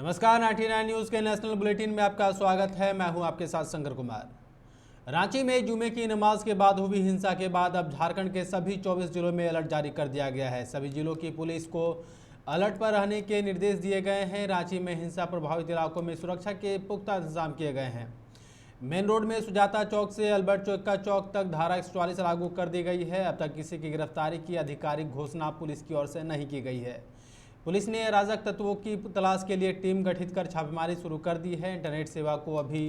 नमस्कार, 99 न्यूज़ के national bulletin में आपका स्वागत है। मैं हूं आपके साथ शंकर कुमार। रांची में जुमे की नमाज के बाद हुई हिंसा के बाद अब झारखंड के सभी 24 जिलों में अलर्ट जारी कर दिया गया है। सभी जिलों की पुलिस को अलर्ट पर रहने के निर्देश दिए गए हैं। रांची में हिंसा प्रभावित इलाकों में सुरक्षा के पुख्ता इंतजाम किए गए हैं। मेन रोड में सुजाता चौक से अल्बर्ट चौक चौक तक धारा 144 लागू कर दी गई है। अब तक किसी की गिरफ्तारी की आधिकारिक घोषणा पुलिस की ओर से नहीं की गई है। पुलिस ने अराजक तत्वों की तलाश के लिए टीम गठित कर छापेमारी शुरू कर दी है। इंटरनेट सेवा को अभी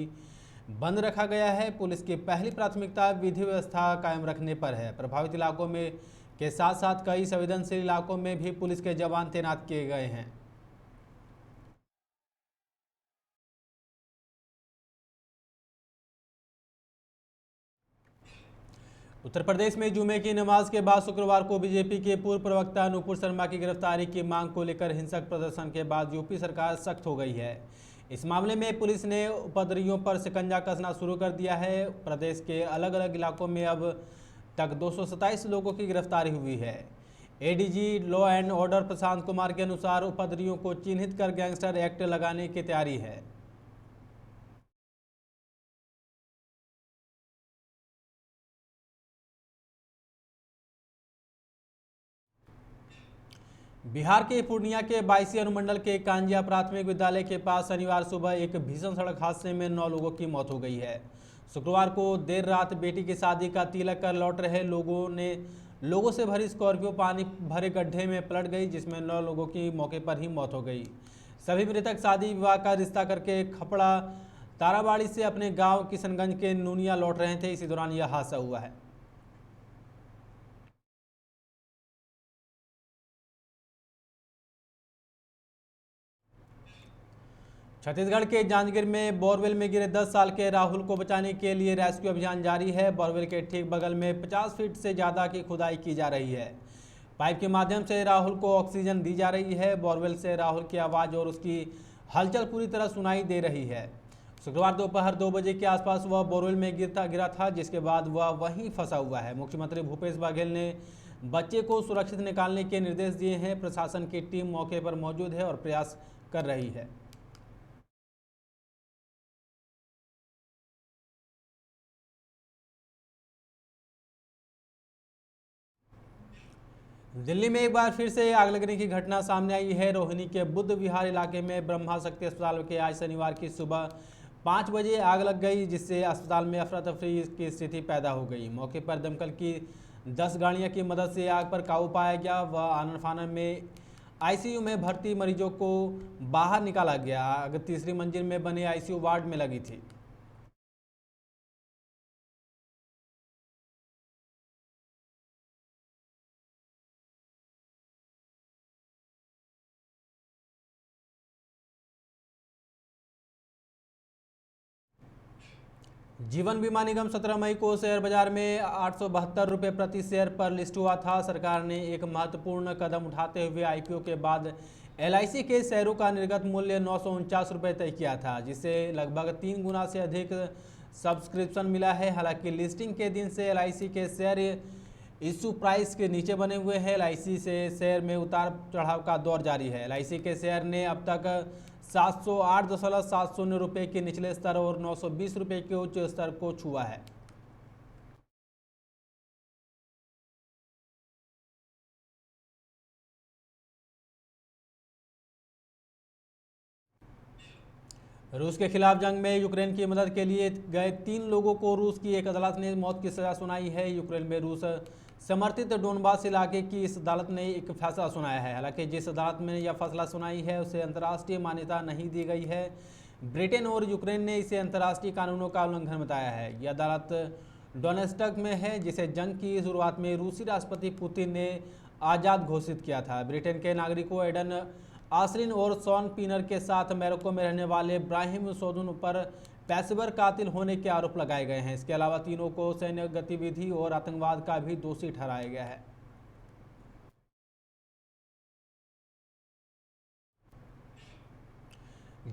बंद रखा गया है। पुलिस की पहली प्राथमिकता विधि व्यवस्था कायम रखने पर है। प्रभावित इलाकों में के साथ साथ कई संवेदनशील इलाकों में भी पुलिस के जवान तैनात किए गए हैं। उत्तर प्रदेश में जुमे की नमाज के बाद शुक्रवार को बीजेपी के पूर्व प्रवक्ता नूपुर शर्मा की गिरफ्तारी की मांग को लेकर हिंसक प्रदर्शन के बाद यूपी सरकार सख्त हो गई है। इस मामले में पुलिस ने उपद्रवियों पर शिकंजा कसना शुरू कर दिया है। प्रदेश के अलग अलग इलाकों में अब तक 227 लोगों की गिरफ्तारी हुई है। ADG law and order Prashant Kumar के अनुसार उपद्रवियों को चिन्हित कर गैंगस्टर एक्ट लगाने की तैयारी है। बिहार के पूर्णिया के 22 अनुमंडल के कांजिया प्राथमिक विद्यालय के पास शनिवार सुबह एक भीषण सड़क हादसे में 9 लोगों की मौत हो गई है। शुक्रवार को देर रात बेटी की शादी का तिलक कर लौट रहे लोगों से भरी स्कॉर्पियो पानी भरे गड्ढे में पलट गई, जिसमें 9 लोगों की मौके पर ही मौत हो गई। सभी मृतक शादी विवाह का रिश्ता करके खपड़ा ताराबाड़ी से अपने गाँव किशनगंज के नूनिया लौट रहे थे। इसी दौरान यह हादसा हुआ है। छत्तीसगढ़ के जांजगीर में बोरवेल में गिरे 10 साल के राहुल को बचाने के लिए रेस्क्यू अभियान जारी है। बोरवेल के ठीक बगल में 50 फीट से ज़्यादा की खुदाई की जा रही है। पाइप के माध्यम से राहुल को ऑक्सीजन दी जा रही है। बोरवेल से राहुल की आवाज़ और उसकी हलचल पूरी तरह सुनाई दे रही है। शुक्रवार दोपहर 2 बजे के आसपास वह बोरवेल में गिरा था, जिसके बाद वह वहीं फंसा हुआ है। मुख्यमंत्री भूपेश बघेल ने बच्चे को सुरक्षित निकालने के निर्देश दिए हैं। प्रशासन की टीम मौके पर मौजूद है और प्रयास कर रही है। दिल्ली में एक बार फिर से आग लगने की घटना सामने आई है। रोहिणी के बुद्ध विहार इलाके में ब्रह्मा शक्ति अस्पताल के आज शनिवार की सुबह 5 बजे आग लग गई, जिससे अस्पताल में अफरा तफरी की स्थिति पैदा हो गई। मौके पर दमकल की 10 गाड़ियों की मदद से आग पर काबू पाया गया। वह आनन फानन में आईसीयू में भर्ती मरीजों को बाहर निकाला गया। आग तीसरी मंजिल में बने आईसीयू वार्ड में लगी थी। जीवन बीमा निगम 17 मई को शेयर बाजार में 872 रुपये प्रति शेयर पर लिस्ट हुआ था। सरकार ने एक महत्वपूर्ण कदम उठाते हुए आईपीओ के बाद एलआईसी के शेयरों का निर्गत मूल्य 949 रुपये तय किया था, जिससे लगभग 3 गुना से अधिक सब्सक्रिप्शन मिला है। हालांकि लिस्टिंग के दिन से एलआईसी के शेयर इश्यू प्राइस के नीचे बने हुए हैं। एलआईसी से शेयर में उतार चढ़ाव का दौर जारी है। एलआईसी के शेयर ने अब तक 708.70 रुपये के निचले स्तर और 920 रुपये के उच्च स्तर को छुआ है। रूस के खिलाफ जंग में यूक्रेन की मदद के लिए गए 3 लोगों को रूस की एक अदालत ने मौत की सजा सुनाई है। यूक्रेन में रूस समर्थित डोनबास इलाके की इस अदालत ने एक फैसला सुनाया है। हालांकि जिस अदालत में यह फैसला सुनाई है उसे अंतर्राष्ट्रीय मान्यता नहीं दी गई है। ब्रिटेन और यूक्रेन ने इसे अंतर्राष्ट्रीय कानूनों का उल्लंघन बताया है। यह अदालत डोनेस्टक में है, जिसे जंग की शुरुआत में रूसी राष्ट्रपति पुतिन ने आज़ाद घोषित किया था। ब्रिटेन के नागरिकों एडन आसलिन और शॉन पीनर के साथ मोरक्को में रहने वाले ब्राहिम सोदुन पर पेशेवर कातिल होने के आरोप लगाए गए हैं। इसके अलावा तीनों को सैन्य गतिविधि और आतंकवाद का भी दोषी ठहराया गया है।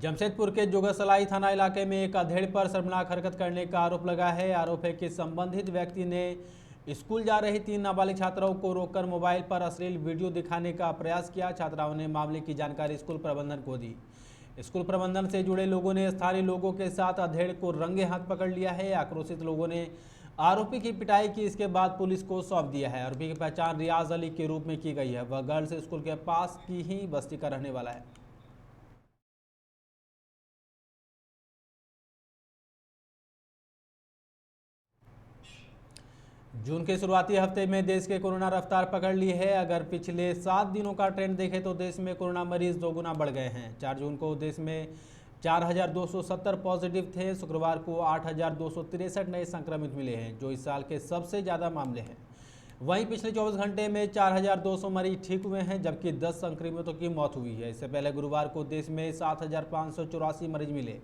जमशेदपुर के जोगासलाई थाना इलाके में एक अधेड़ पर शर्मनाक हरकत करने का आरोप लगा है। आरोप है कि संबंधित व्यक्ति ने स्कूल जा रही 3 नाबालिग छात्राओं को रोककर मोबाइल पर अश्लील वीडियो दिखाने का प्रयास किया। छात्राओं ने मामले की जानकारी स्कूल प्रबंधन को दी। स्कूल प्रबंधन से जुड़े लोगों ने स्थानीय लोगों के साथ अधेड़ को रंगे हाथ पकड़ लिया है। आक्रोशित लोगों ने आरोपी की पिटाई की, इसके बाद पुलिस को सौंप दिया है। आरोपी की पहचान रियाज अली के रूप में की गई है। वह गर्ल्स स्कूल के पास की ही बस्ती का रहने वाला है। जून के शुरुआती हफ्ते में देश के कोरोना रफ्तार पकड़ ली है। अगर पिछले 7 दिनों का ट्रेंड देखें तो देश में कोरोना मरीज दोगुना बढ़ गए हैं। 4 जून को देश में 4,270 पॉजिटिव थे। शुक्रवार को 8,263 नए संक्रमित मिले हैं, जो इस साल के सबसे ज़्यादा मामले हैं। वहीं पिछले 24 घंटे में 4,200 मरीज ठीक हुए हैं, जबकि 10 संक्रमितों की मौत हुई है। इससे पहले गुरुवार को देश में 7,584 मरीज मिले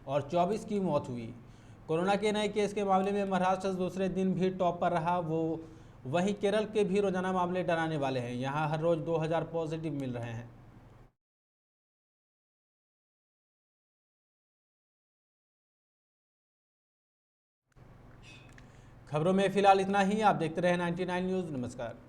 और 24 की मौत हुई। कोरोना के नए केस के मामले में महाराष्ट्र दूसरे दिन भी टॉप पर रहा। वहीं केरल के भी रोजाना मामले डराने वाले हैं। यहां हर रोज 2,000 पॉजिटिव मिल रहे हैं। खबरों में फिलहाल इतना ही। आप देखते रहे 99 न्यूज़। नमस्कार।